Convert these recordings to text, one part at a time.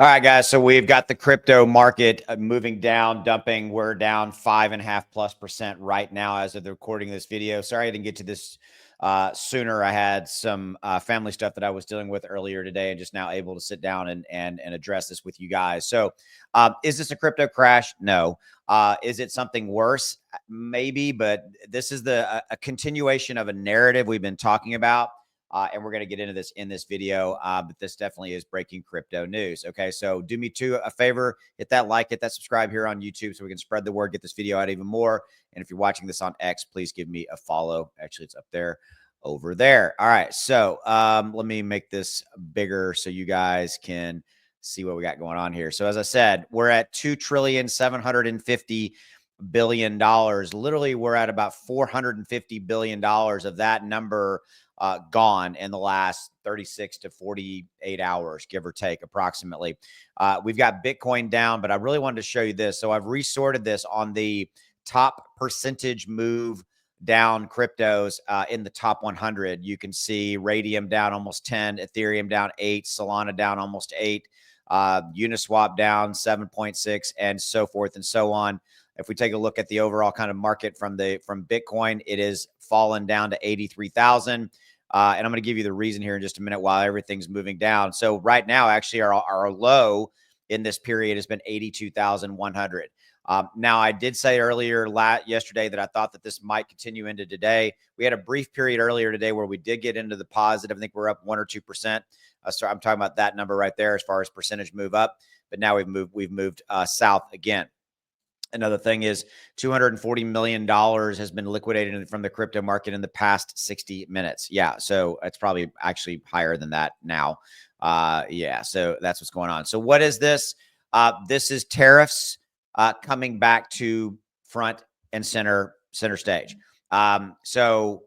All right, guys. So we've got the crypto market moving down, dumping. We're down 5.5+% right now as of the recording of this video. Sorry I didn't get to this sooner. I had some family stuff that I was dealing with earlier today, and just now able to sit down and address this with you guys. So, is this a crypto crash? No. Is it something worse? Maybe, but this is a continuation of a narrative we've been talking about. And we're going to get into this in this video, but this definitely is breaking crypto news. Okay, so do me a favor, hit that like, hit that subscribe here on YouTube so we can spread the word, get this video out even more. And if you're watching this on X, please give me a follow. Actually, it's up there, over there. All right, so let me make this bigger so you guys can see what we got going on here. So as I said, we're at $2,750,000,000,000. Literally, we're at about $450 billion of that number gone in the last 36 to 48 hours, give or take, approximately. We've got Bitcoin down, but I really wanted to show you this. So I've resorted this on the top percentage move down cryptos in the top 100. You can see Radium down almost 10, Ethereum down 8, Solana down almost 8, Uniswap down 7.6, and so forth and so on. If we take a look at the overall kind of market from Bitcoin, it is fallen down to 83,000. And I'm going to give you the reason here in just a minute while everything's moving down. So right now, actually, our low in this period has been 82,100. Now, I did say earlier yesterday that I thought that this might continue into today. We had a brief period earlier today where we did get into the positive. I think we're up 1 or 2%. So I'm talking about that number right there as far as percentage move up. But now we've moved south again. Another thing is $240 million has been liquidated from the crypto market in the past 60 minutes. Yeah, so it's probably actually higher than that now. Yeah, so that's what's going on. So what is this? This is tariffs coming back to front and center stage. So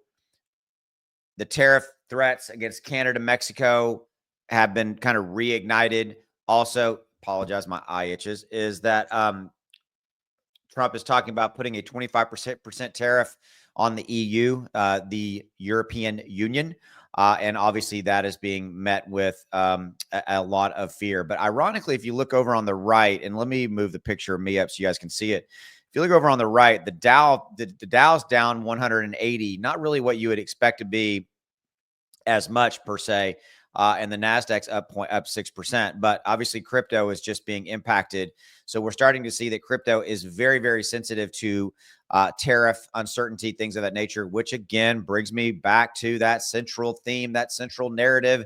the tariff threats against Canada, Mexico have been kind of reignited. Also, apologize, my eye itches, is that Trump is talking about putting a 25% tariff on the EU, the European Union. And obviously that is being met with a lot of fear. But ironically, if you look over on the right, and let me move the picture of me up so you guys can see it. If you look over on the right, the Dow's down 180, not really what you would expect to be as much per se. And the Nasdaq's up 6%, but obviously crypto is just being impacted. So we're starting to see that crypto is very, very sensitive to tariff uncertainty, things of that nature, which again brings me back to that central theme, that central narrative.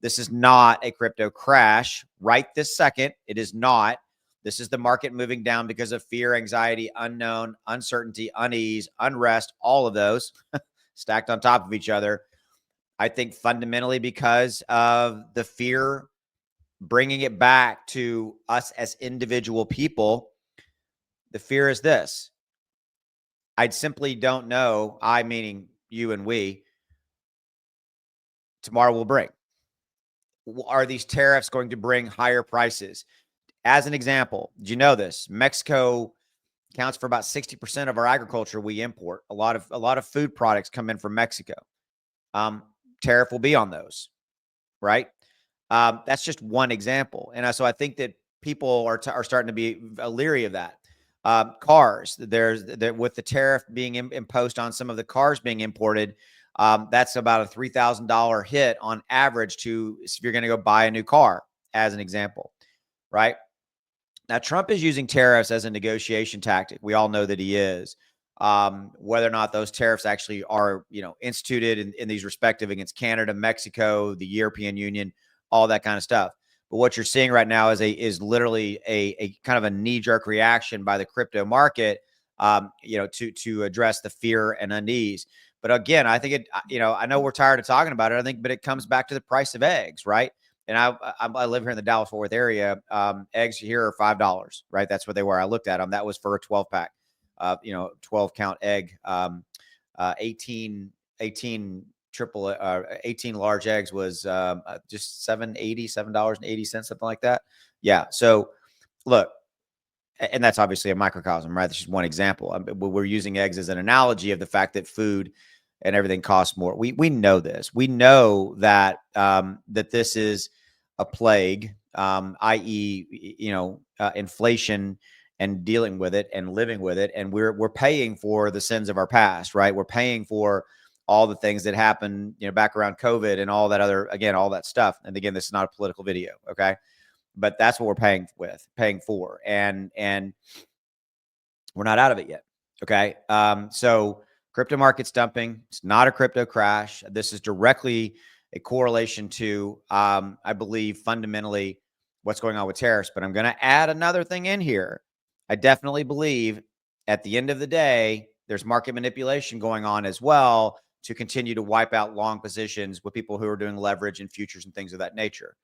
This is not a crypto crash right this second. It is not. This is the market moving down because of fear, anxiety, unknown, uncertainty, unease, unrest, all of those stacked on top of each other. I think fundamentally because of the fear, bringing it back to us as individual people, the fear is this. I simply don't know, I meaning you and we, tomorrow will bring. Are these tariffs going to bring higher prices? As an example, did you know this? Mexico accounts for about 60% of our agriculture we import. A lot of food products come in from Mexico. Tariff will be on those, right? That's just one example. And so I think that people are starting to be leery of that. Cars, with the tariff being imposed on some of the cars being imported, that's about a $3,000 hit on average if you're going to go buy a new car, as an example, right? Now, Trump is using tariffs as a negotiation tactic. We all know that he is. Whether or not those tariffs actually are, instituted in these respective against Canada, Mexico, the European Union, all that kind of stuff. But what you're seeing right now is literally a kind of a knee-jerk reaction by the crypto market, to address the fear and unease. But again, I think I know we're tired of talking about it. But it comes back to the price of eggs, right? And I live here in the Dallas-Fort Worth area. Eggs here are $5, right? That's what they were. I looked at them. That was for a 12-pack. 12 count egg, 18 large eggs was just $7.80, something like that. Yeah. So look, and that's obviously a microcosm, right? That's just one example. We're using eggs as an analogy of the fact that food and everything costs more. We know this. We know that that this is a plague i.e., inflation and dealing with it and living with it. And we're paying for the sins of our past, right? We're paying for all the things that happened, back around COVID and all that all that stuff. And again, this is not a political video. Okay. But that's what we're paying for. And we're not out of it yet. Okay. So crypto market's dumping. It's not a crypto crash. This is directly a correlation to, I believe, fundamentally what's going on with tariffs. But I'm going to add another thing in here. I definitely believe at the end of the day, there's market manipulation going on as well to continue to wipe out long positions with people who are doing leverage and futures and things of that nature.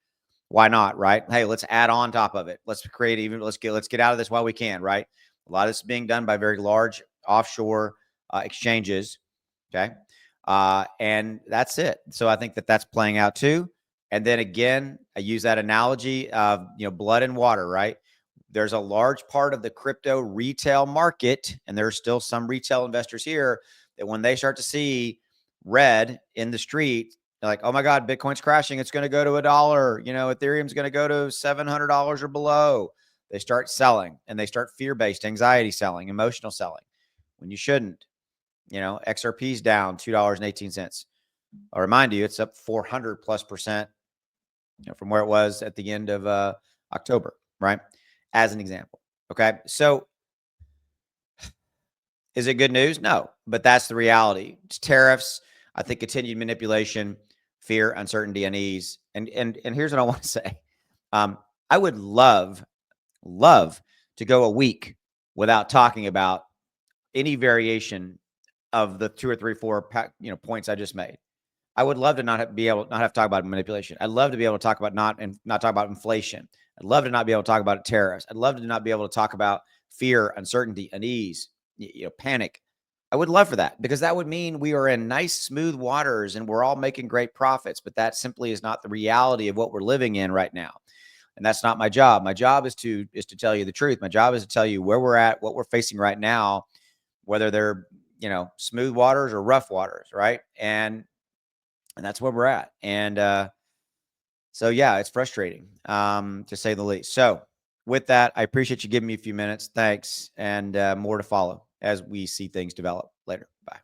Why not, right? Hey, let's add on top of it. Let's get out of this while we can, right? A lot of this is being done by very large offshore exchanges. Okay. And that's it. So I think that that's playing out too. And then again, I use that analogy of, blood and water, right? There's a large part of the crypto retail market, and there's still some retail investors here that when they start to see red in the street, they're like, oh my God, Bitcoin's crashing. It's going to go to $1. Ethereum's going to go to $700 or below. They start selling and they start fear-based anxiety selling, emotional selling when you shouldn't. XRP's down $2.18. I'll remind you, it's up 400+% from where it was at the end of October, right? As an example. Okay. So is it good news? No, but that's the reality. It's tariffs, I think continued manipulation, fear, uncertainty, unease. And here's what I want to say. I would love to go a week without talking about any variation of the 2 or 3, 4, points I just made. I would love to not have to talk about manipulation. I'd love to be able to talk about not talk about inflation. I'd love to not be able to talk about tariffs. I'd love to not be able to talk about fear, uncertainty, unease, panic. I would love for that, because that would mean we are in nice, smooth waters and we're all making great profits. But that simply is not the reality of what we're living in right now. And that's not my job. My job is to tell you the truth. My job is to tell you where we're at, what we're facing right now, whether they're, smooth waters or rough waters, right? And that's where we're at. And so, yeah, it's frustrating, to say the least. So with that, I appreciate you giving me a few minutes. Thanks. And more to follow as we see things develop later. Bye.